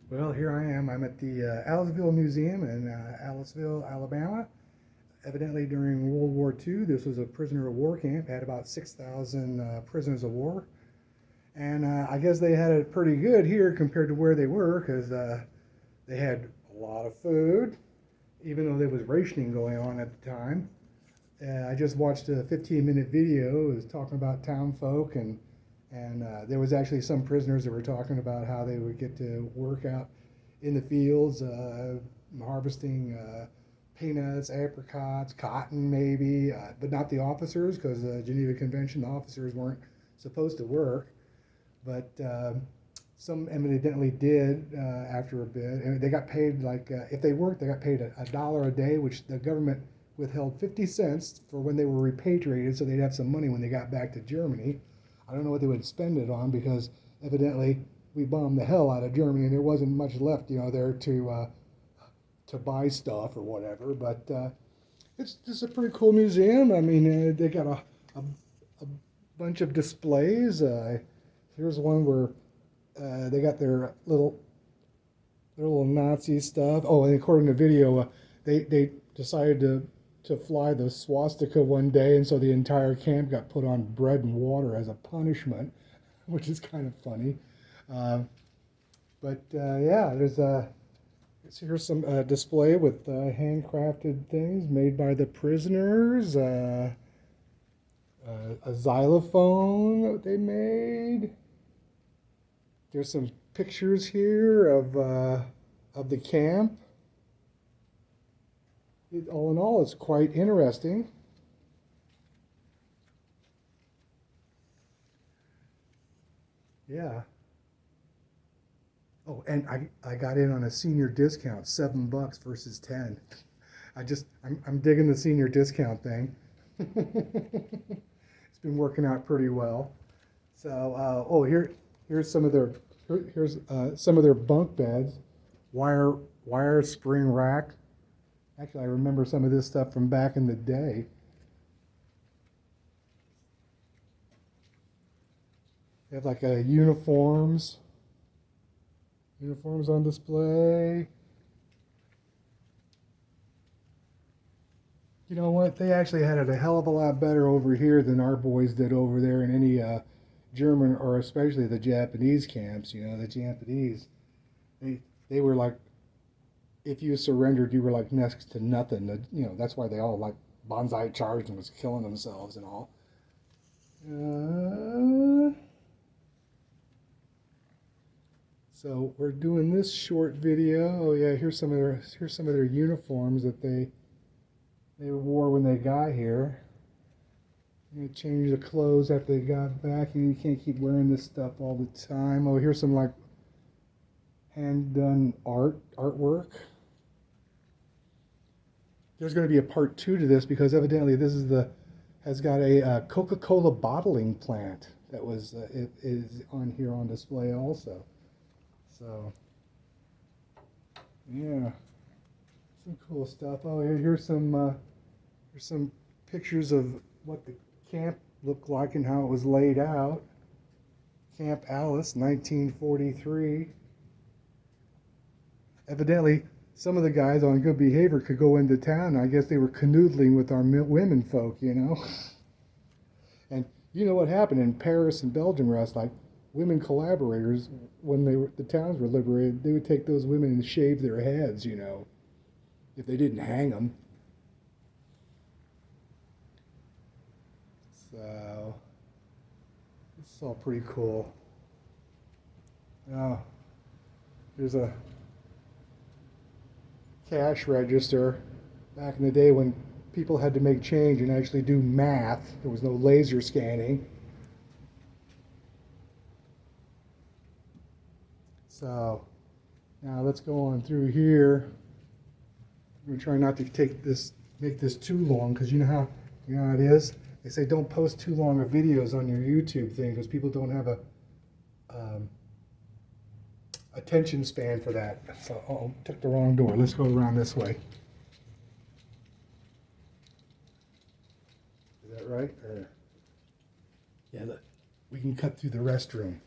Well, here I am. I'm at the Aliceville Museum in Aliceville, Alabama. Evidently, during World War II, this was a prisoner of war camp. It had about 6,000 prisoners of war. And I guess they had it pretty good here compared to where they were because they had a lot of food, even though there was rationing going on at the time. I just watched a 15-minute video. It was talking about town folk, and there was actually some prisoners that were talking about how they would get to work out in the fields, harvesting peanuts, apricots, cotton maybe, but not the officers because the Geneva Convention, the officers weren't supposed to work. But some evidently did after a bit, and they got paid like if they worked, they got paid $1 a day, which the government withheld 50 cents for when they were repatriated, so they'd have some money when they got back to Germany. I don't know what they would spend it on because evidently we bombed the hell out of Germany and there wasn't much left, there to buy stuff or whatever. But it's just a pretty cool museum. I mean, they got a bunch of displays. Here's one where they got their little Nazi stuff. Oh, and according to video, they decided to fly the swastika one day, and so the entire camp got put on bread and water as a punishment, which is kind of funny. Yeah, here's some display with handcrafted things made by the prisoners. A xylophone that they made. There's some pictures here of the camp. All in all, it's quite interesting. Yeah. Oh, and I got in on a senior discount, $7 versus 10. I'm digging the senior discount thing. It's been working out pretty well. So here's some of their bunk beds, wire spring rack. Actually, I remember some of this stuff from back in the day. They have like uniforms on display. You know what? They actually had it a hell of a lot better over here than our boys did over there in any German or especially the Japanese camps. The Japanese, they were like, if you surrendered, you were like next to nothing. That's why they all like bonsai charged and was killing themselves and all. So we're doing this short video. Oh yeah, here's some of their uniforms that they wore when they got here. They changed the clothes after they got back. You can't keep wearing this stuff all the time. Oh, here's some like hand done artwork. There's going to be a part 2 to this because evidently this has got a Coca-Cola bottling plant that is on here on display also. So yeah, some cool stuff. Oh, here's some pictures of what the camp looked like and how it was laid out. Camp Alice, 1943. Evidently, some of the guys on good behavior could go into town. I guess they were canoodling with our women folk, And you know what happened in Paris and Belgium, Russ? Like women collaborators, when the towns were liberated, they would take those women and shave their heads, if they didn't hang them. So it's all pretty cool. Now, there's a cash register back in the day when people had to make change and actually do math. There was no laser scanning. So now let's go on through here. I'm going to try not to make this too long because you know how it is. They say don't post too long of videos on your YouTube thing because people don't have a attention span for that. So, took the wrong door. Let's go around this way. Is that right? Yeah, look, we can cut through the restroom.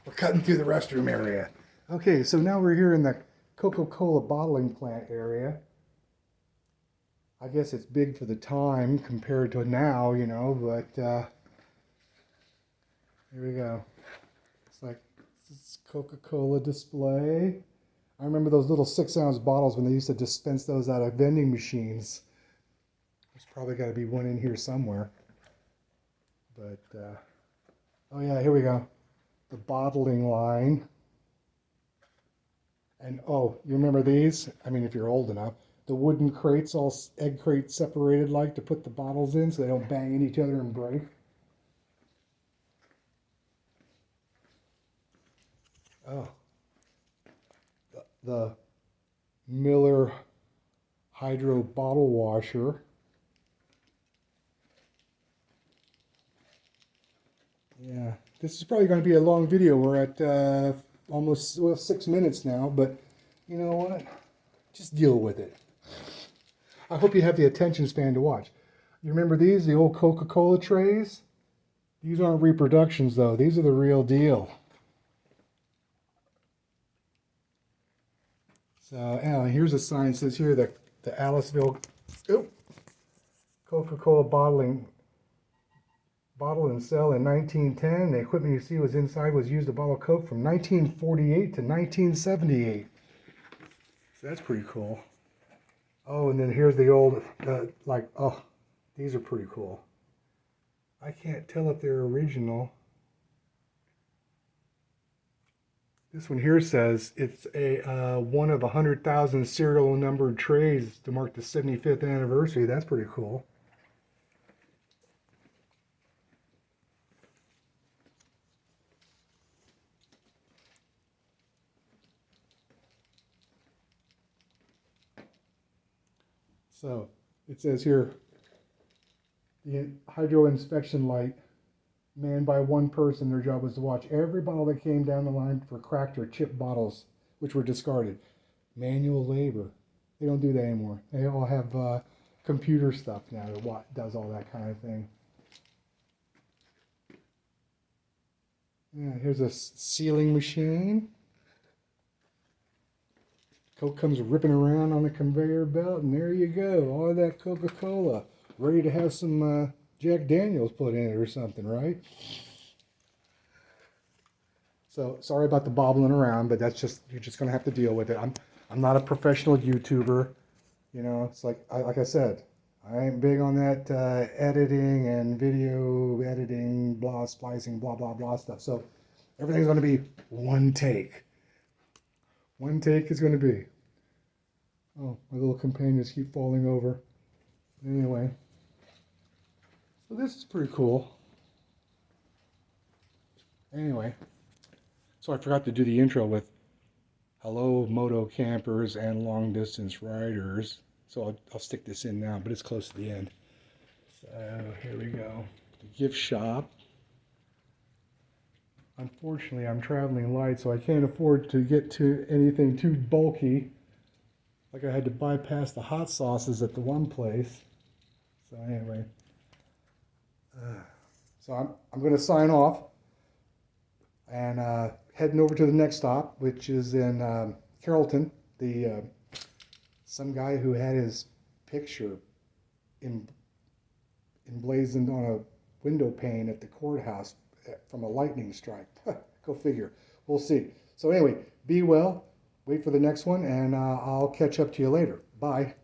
We're cutting through the restroom area. Okay, so now we're here in the Coca-Cola bottling plant area. I guess it's big for the time compared to now, you know, but here we go. It's like this is Coca-Cola display. I remember those little 6-ounce bottles when they used to dispense those out of vending machines. There's probably got to be one in here somewhere. But, oh yeah, here we go. The bottling line. And oh, you remember these? I mean, if you're old enough. The wooden crates, all egg crates separated like to put the bottles in so they don't bang into each other and break. Oh. The Miller Hydro bottle washer. Yeah, this is probably going to be a long video. We're at almost 6 minutes now, but you know what? Just deal with it. I hope you have the attention span to watch. You remember these, the old Coca-Cola trays? These aren't reproductions though. These are the real deal. So anyway, here's a sign that says here that the Aliceville Coca-Cola bottle and sell in 1910. The equipment you see was inside was used to bottle Coke from 1948 to 1978. So that's pretty cool. Oh, and then here's the old, oh, these are pretty cool. I can't tell if they're original. This one here says it's a one of 100,000 serial numbered trays to mark the 75th anniversary. That's pretty cool. So it says here, the hydro inspection light, manned by one person. Their job was to watch every bottle that came down the line for cracked or chipped bottles, which were discarded. Manual labor. They don't do that anymore. They all have computer stuff now that does all that kind of thing. Yeah, here's a sealing machine. Coke comes ripping around on the conveyor belt, and there you go. All of that Coca-Cola, ready to have some Jack Daniels put in it or something, right? So sorry about the bobbling around, but that's just, you're just gonna have to deal with it. I'm not a professional YouTuber, you know. It's like I said, I ain't big on that editing and video editing, blah, splicing, blah blah blah stuff. So everything's gonna be one take. One take is going to be. Oh, my little companions keep falling over. Anyway. So this is pretty cool. Anyway. So I forgot to do the intro with hello moto campers and long distance riders. So I'll stick this in now, but it's close to the end. So here we go. The gift shop. Unfortunately, I'm traveling light, so I can't afford to get to anything too bulky. Like I had to bypass the hot sauces at the one place. So anyway, so I'm going to sign off and heading over to the next stop, which is in Carrollton. Some guy who had his picture emblazoned on a window pane at the courthouse from a lightning strike. Go figure. We'll see. So anyway, be well. Wait for the next one, and I'll catch up to you later. Bye.